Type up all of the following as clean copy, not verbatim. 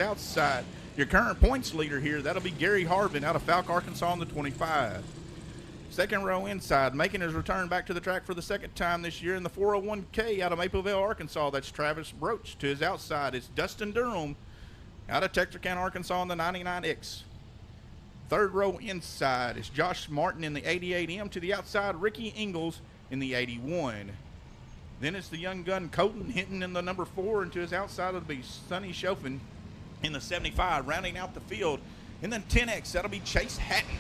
outside. Your current points leader here, that'll be Gary Harvin out of Falk, Arkansas on the 25. Second row inside, making his return back to the track for the second time this year in the 401K out of Mapleville, Arkansas. That's Travis Broach. To his outside, it's Dustin Durham out of Texarkana, Arkansas on the 99X. Third row inside is Josh Martin in the 88M. To the outside, Ricky Ingalls in the 81. Then it's the young gun Colton Hinton in the number 4, and to his outside it'll be Sonny Chofin in the 75, rounding out the field. And then 10X, that'll be Chase Hatton.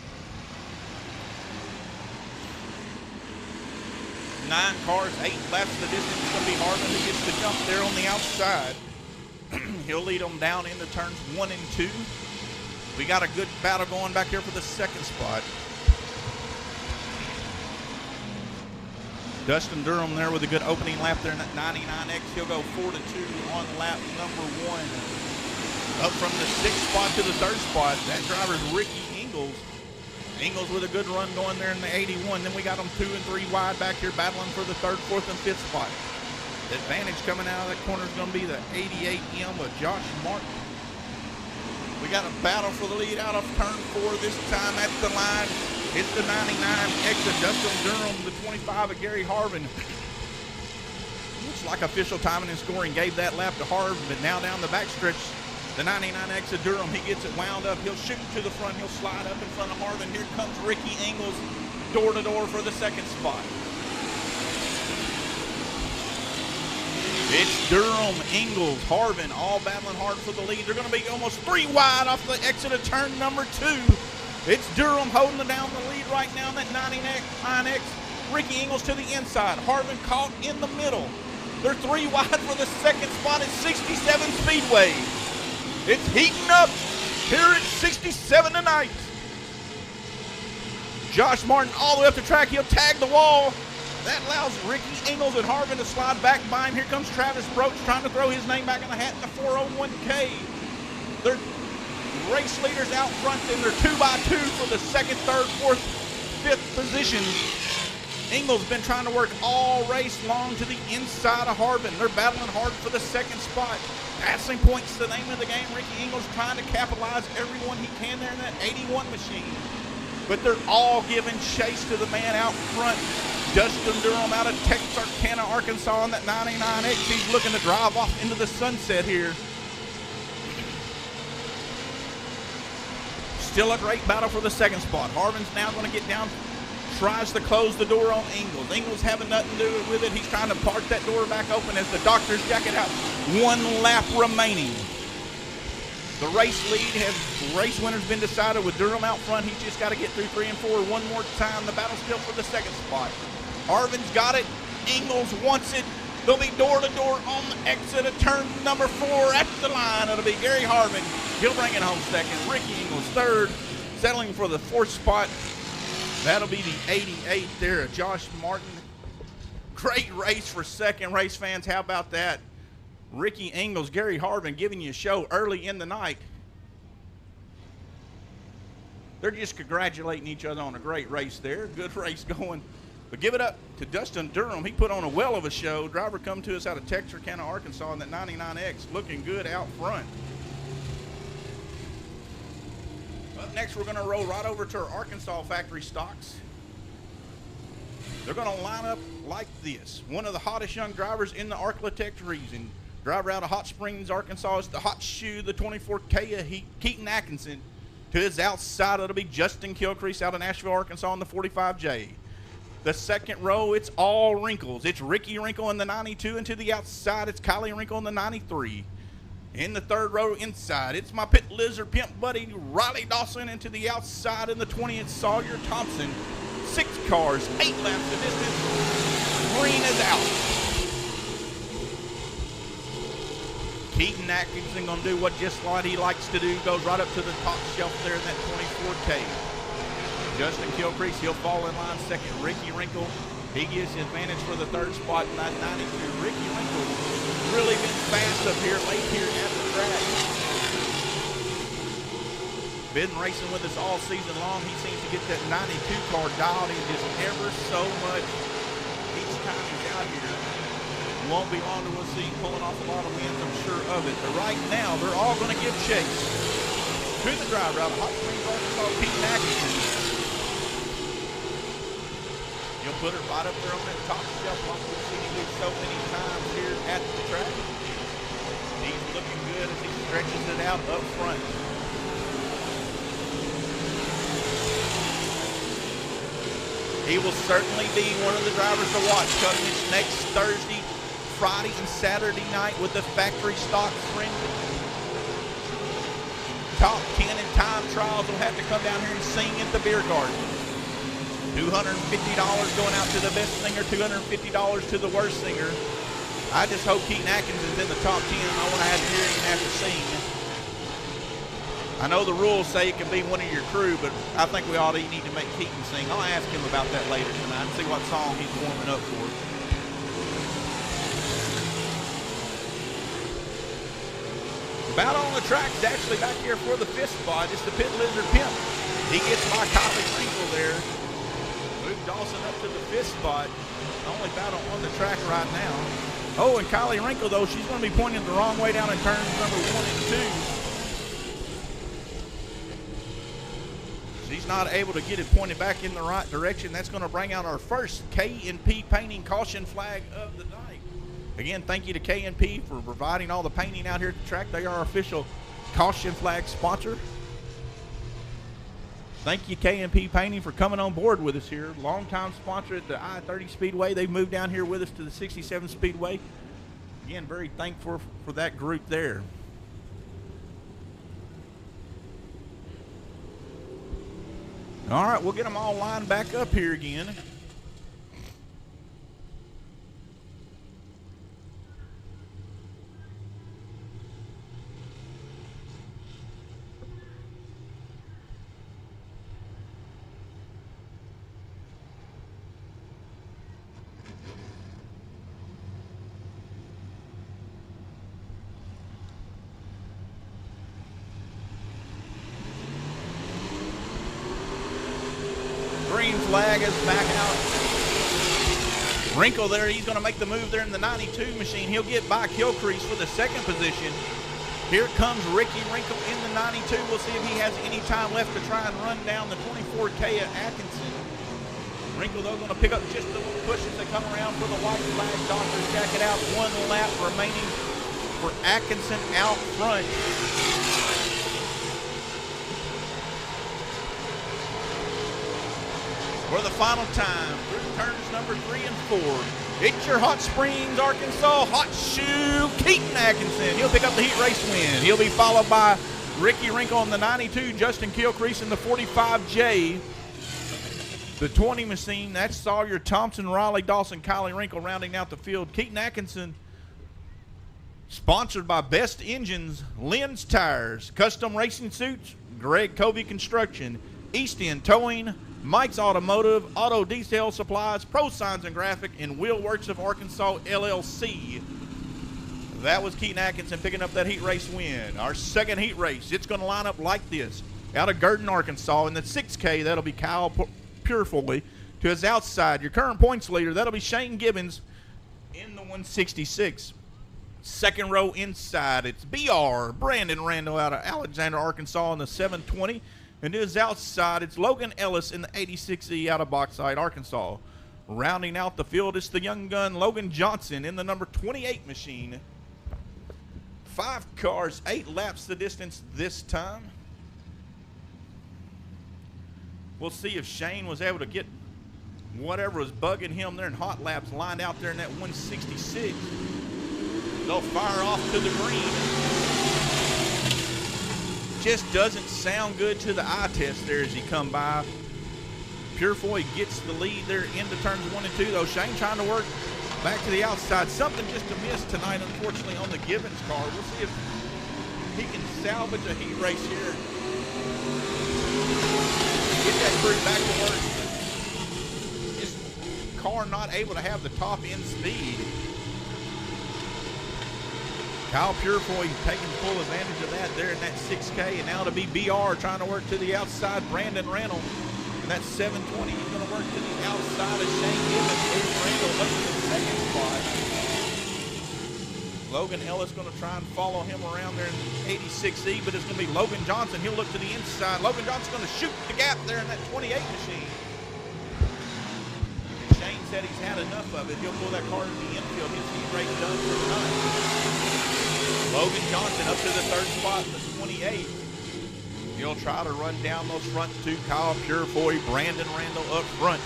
9 cars, 8 laps of the distance. It's going to be Harvin who gets the jump there on the outside. He'll lead them down into turns 1 and 2. We got a good battle going back here for the second spot. Dustin Durham there with a good opening lap there in that 99X. He'll go 4-2 on lap number 1. Up from the 6th spot to the 3rd spot, that driver's Ricky Ingalls. Ingalls with a good run going there in the 81. Then we got them 2 and 3 wide back here battling for the 3rd, 4th, and 5th spot. The advantage coming out of that corner is going to be the 88M of Josh Martin. We got a battle for the lead out of turn 4 this time at the line. It's the 99X of Dustin Durham, the 25 of Gary Harvin. Looks like official timing and scoring gave that lap to Harvin, but now down the backstretch, the 99X of Durham, he gets it wound up. He'll shoot to the front. He'll slide up in front of Harvin. Here comes Ricky Ingalls, door-to-door for the 2nd spot. It's Durham, Ingalls, Harvin, all battling hard for the lead. They're going to be almost 3 wide off the exit of turn number 2. It's Durham holding down the lead right now in that 99X. Ricky Ingalls to the inside. Harvin caught in the middle. They're 3 wide for the 2nd spot at 67 Speedway. It's heating up here at 67 tonight. Josh Martin all the way up the track. He'll tag the wall. That allows Ricky Ingalls and Harvin to slide back by him. Here comes Travis Broach trying to throw his name back in the hat in the 401K. They're race leaders out front, and they're 2x2 for the 2nd, 3rd, 4th, 5th positions. Ingalls been trying to work all race long to the inside of Harvin. They're battling hard for the 2nd spot. Passing points the name of the game. Ricky Ingalls trying to capitalize everyone he can there in that 81 machine. But they're all giving chase to the man out front. Dustin Durham out of Texarkana, Arkansas on that 99X. He's looking to drive off into the sunset here. Still a great battle for the 2nd spot. Harvin's now going to get down, tries to close the door on Ingalls. Ingalls having nothing to do with it. He's trying to park that door back open as the doctor's jacket out. 1 lap remaining. The race lead race winner's been decided with Durham out front. He's just got to get through 3 and 4 one more time. The battle still for the 2nd spot. Harvin's got it. Ingalls wants it. They'll be door-to-door on the exit of turn number 4 at the line. It'll be Gary Harvin. He'll bring it home 2nd. Ricky Ingalls 3rd. Settling for the 4th spot. That'll be the 88 there of Josh Martin. Great race for 2nd, race fans. How about that? Ricky Ingalls, Gary Harvin giving you a show early in the night. They're just congratulating each other on a great race there. Good race going. But give it up to Dustin Durham. He put on a well of a show. Driver come to us out of Texarkana, Arkansas in that 99X. Looking good out front. Up next, we're going to roll right over to our Arkansas factory stocks. They're going to line up like this. One of the hottest young drivers in the Arklatex region. Driver out of Hot Springs, Arkansas is the Hot Shoe, the 24K of Keaton Atkinson. To his outside, it'll be Justin Kilcrease out of Nashville, Arkansas in the 45J. The 2nd row, it's all wrinkles. It's Ricky Wrinkle in the 92, and to the outside, it's Kylie Wrinkle in the 93. In the 3rd row inside, it's my pit lizard pimp buddy Riley Dawson, and to the outside in the 20, it's Sawyer Thompson. 6 cars, 8 laps of distance. Green is out. Keaton Atkinson going to do what just what he likes to do. Goes right up to the top shelf there in that 24K. Justin Kilcrease, he'll fall in line 2nd. Ricky Wrinkle, he gets the advantage for the 3rd spot in that 92. Ricky Wrinkle really been fast up here late here at the track. Been racing with us all season long. He seems to get that 92 car dialed in just ever so much each time he's out here. won't be long till we'll see pulling off a lot of wins, I'm sure of it. But right now, they're all going to give chase to the driver out of Hot Springs, Arkansas, Pete Atkinson. He'll put it right up there on that top shelf like we've seen him do so many times here at the track. He's looking good as he stretches it out up front. He will certainly be one of the drivers to watch coming this next Thursday, Friday, and Saturday night with the factory stock frenzy. Top 10 in time trials will have to come down here and sing at the beer garden. $250 going out to the best singer, $250 to the worst singer. I just hope Keaton Atkinson's in the top 10. I want to have to hear him have to sing. I know the rules say it can be one of your crew, but I think we ought to need to make Keaton sing. I'll ask him about that later tonight and see what song he's warming up for. The battle on the track is actually back here for the fifth spot. It's the Pit Lizard Pimp. He gets by Kylie Rinkle there. Move Dawson up to the fifth spot. Only battle on the track right now. Oh, and Kylie Rinkle, though, she's going to be pointing the wrong way down in turns number 1 and 2. She's not able to get it pointed back in the right direction. That's going to bring out our first K&P painting caution flag of the night. Again, thank you to K&P for providing all the painting out here at the track. They are our official caution flag sponsor. Thank you, K&P Painting, for coming on board with us here. Longtime sponsor at the I-30 Speedway. They've moved down here with us to the 67 Speedway. Again, very thankful for that group there. All right, we'll get them all lined back up here again. Green flag is back out. Rinkle there, he's going to make the move there in the 92 machine. He'll get by Kilcrease for the second position. Here comes Ricky Rinkle in the 92. We'll see if he has any time left to try and run down the 24K at Atkinson. Rinkle, though, going to pick up just a little push as they come around for the white flag. Doctor's jacket out. 1 lap remaining for Atkinson out front. For the final time, through turns number 3 and 4, it's your Hot Springs, Arkansas hot shoe, Keaton Atkinson. He'll pick up the heat race win. He'll be followed by Ricky Rinkle in the 92, Justin Kilcrease in the 45J. The 20 machine, that's Sawyer Thompson, Riley Dawson, Kylie Rinkle rounding out the field. Keaton Atkinson, sponsored by Best Engines, Lynn's Tires, Custom Racing Suits, Greg Covey Construction, East End Towing, Mike's Automotive, Auto Detail Supplies, Pro Signs and Graphic, and Wheel Works of Arkansas, LLC. That was Keaton Atkinson picking up that heat race win. Our second heat race, it's going to line up like this. Out of Girton, Arkansas, in the 6K, that'll be Kyle Purefoy. To his outside, your current points leader, that'll be Shane Gibbons in the 166. Second row inside, it's BR, Brandon Randall out of Alexander, Arkansas in the 720. And to his outside, it's Logan Ellis in the 86E out of Bauxite, Arkansas. Rounding out the field, it's the young gun Logan Johnson in the number 28 machine. 5 cars, 8 laps the distance this time. We'll see if Shane was able to get whatever was bugging him there in hot laps lined out there in that 166. They'll fire off to the green. Just doesn't sound good to the eye test there as he come by. Purefoy gets the lead there into turns 1 and 2, though. Shane trying to work back to the outside. Something just a miss tonight, unfortunately, on the Gibbons car. We'll see if he can salvage a heat race here. Get that crew back to work. This car not able to have the top end speed. Kyle Purefoy taking full advantage of that there in that 6K, and now to be BR trying to work to the outside. Brandon Randall in that 720. He's going to work to the outside of Shane Gibbons. Here's Randall up to the second spot. Logan Ellis going to try and follow him around there in 86E, but it's going to be Logan Johnson. He'll look to the inside. Logan Johnson's going to shoot the gap there in that 28 machine. Shane said he's had enough of it. He'll pull that car to the infield. His heat race done for the night. Logan Johnson up to the third spot in the 28. He'll try to run down those front two. Kyle Purefoy, Brandon Randall up front.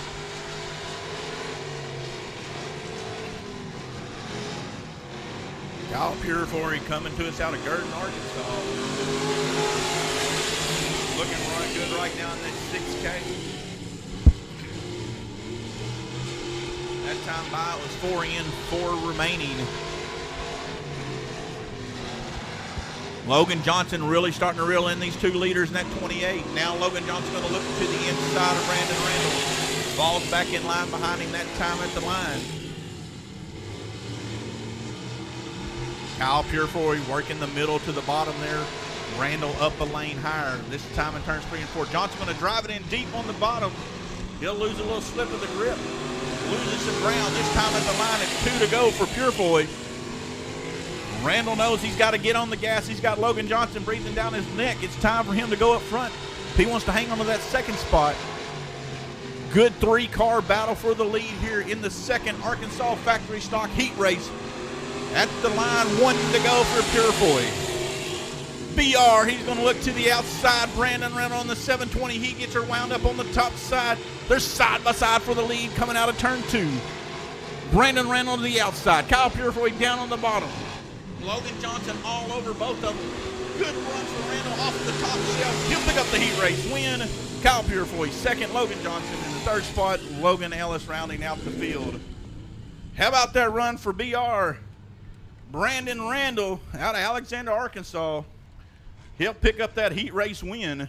Kyle Purefoy coming to us out of Girton, Arkansas. Looking good right now in that 6K. That time by it was 4 in, 4 remaining. Logan Johnson really starting to reel in these 2 leaders in that 28. Now Logan Johnson's going to look to the inside of Brandon Randall. Falls back in line behind him that time at the line. Kyle Purefoy working the middle to the bottom there. Randall up a lane higher. This time in turns 3 and 4. Johnson going to drive it in deep on the bottom. He'll lose a little slip of the grip. Loses some ground. This time at the line, it's 2 to go for Purefoy. Randall knows he's got to get on the gas. He's got Logan Johnson breathing down his neck. It's time for him to go up front. He wants to hang on to that second spot. Good 3-car battle for the lead here in the second Arkansas factory stock heat race. At the line, 1 to go for Purefoy. BR, he's going to look to the outside. Brandon Randall on the 720. He gets her wound up on the top side. They're side by side for the lead coming out of turn 2. Brandon Randall to the outside. Kyle Purefoy down on the bottom. Logan Johnson all over both of them. Good run for Randall off the top shelf. He'll pick up the heat race win. Kyle Purefoy second. Logan Johnson in the third spot. Logan Ellis rounding out the field. How about that run for BR? Brandon Randall out of Alexander, Arkansas. He'll pick up that heat race win.